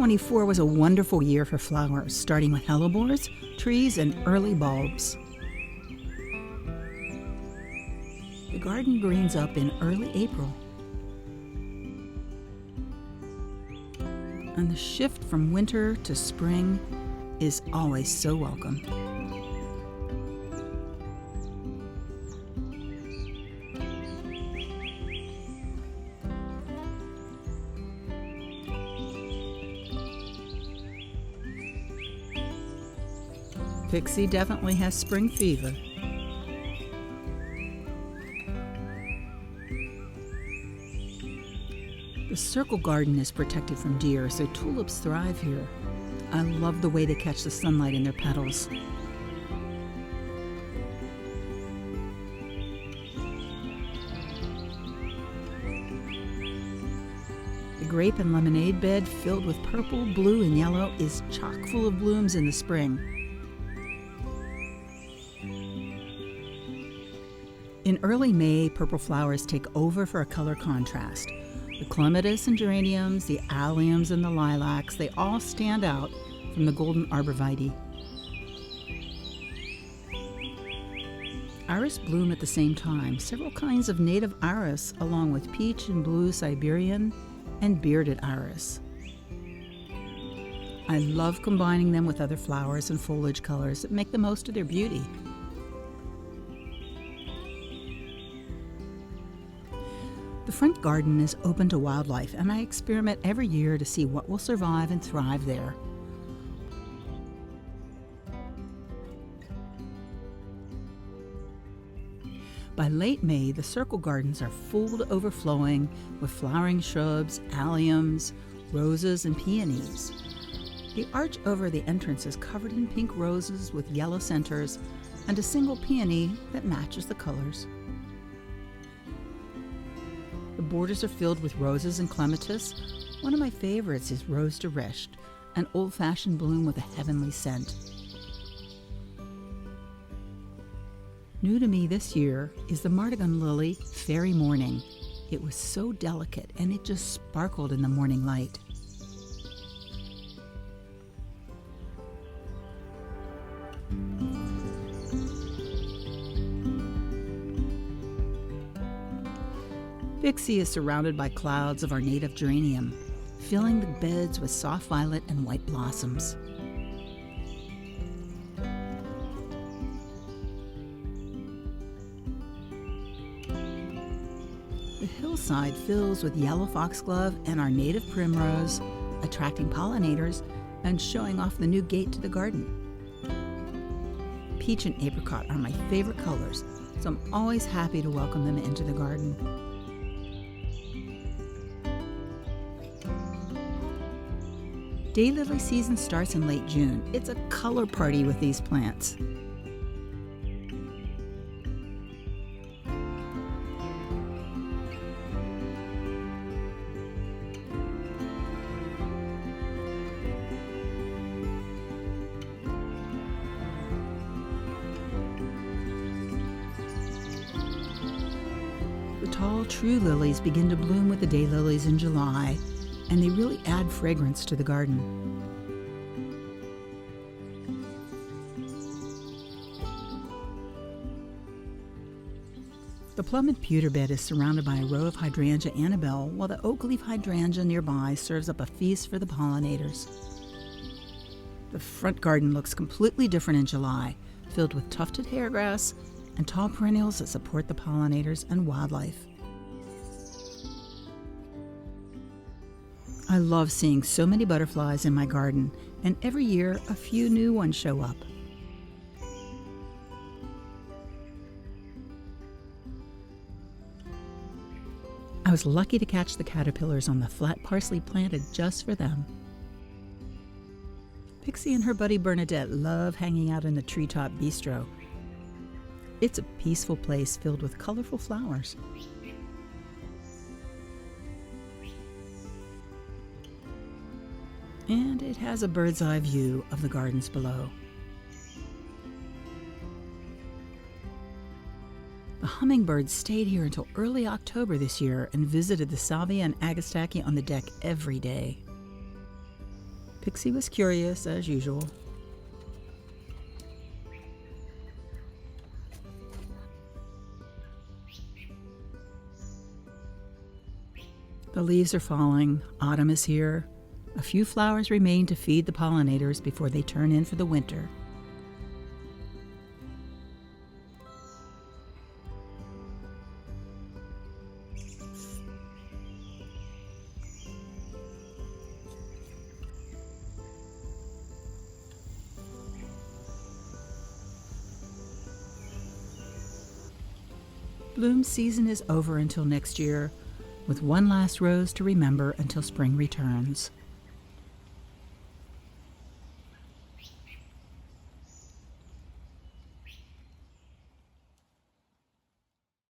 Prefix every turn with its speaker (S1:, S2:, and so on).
S1: 2024 was a wonderful year for flowers, starting with hellebores, trees, and early bulbs. The garden greens up in early April. And the shift from winter to spring is always so welcome. Pixie definitely has spring fever. The circle garden is protected from deer, so tulips thrive here. I love the way they catch the sunlight in their petals. The grape and lemonade bed, filled with purple, blue, and yellow, is chock full of blooms in the spring. In early May, purple flowers take over for a color contrast. The clematis and geraniums, the alliums and the lilacs, they all stand out from the golden arborvitae. Iris bloom at the same time, several kinds of native iris, along with peach and blue Siberian and bearded iris. I love combining them with other flowers and foliage colors that make the most of their beauty. The front garden is open to wildlife, and I experiment every year to see what will survive and thrive there. By late May, the circle gardens are full to overflowing with flowering shrubs, alliums, roses, and peonies. The arch over the entrance is covered in pink roses with yellow centers and a single peony that matches the colors. The borders are filled with roses and clematis. One of my favorites is Rose de Recht, an old-fashioned bloom with a heavenly scent. New to me this year is the Martagon lily, Fairy Morning. It was so delicate and it just sparkled in the morning light. Pixie is surrounded by clouds of our native geranium, filling the beds with soft violet and white blossoms. The hillside fills with yellow foxglove and our native primrose, attracting pollinators and showing off the new gate to the garden. Peach and apricot are my favorite colors, so I'm always happy to welcome them into the garden. Daylily season starts in late June. It's a color party with these plants. The tall true lilies begin to bloom with the daylilies in July, and they really add fragrance to the garden. The plum and pewter bed is surrounded by a row of hydrangea Annabelle, while the oak leaf hydrangea nearby serves up a feast for the pollinators. The front garden looks completely different in July, filled with tufted hairgrass and tall perennials that support the pollinators and wildlife. I love seeing so many butterflies in my garden, and every year a few new ones show up. I was lucky to catch the caterpillars on the flat parsley planted just for them. Pixie and her buddy Bernadette love hanging out in the treetop bistro. It's a peaceful place filled with colorful flowers. And it has a bird's eye view of the gardens below. The hummingbirds stayed here until early October this year and visited the salvia and agastache on the deck every day. Pixie was curious, as usual. The leaves are falling. Autumn is here. A few flowers remain to feed the pollinators before they turn in for the winter. Bloom season is over until next year, with one last rose to remember until spring returns.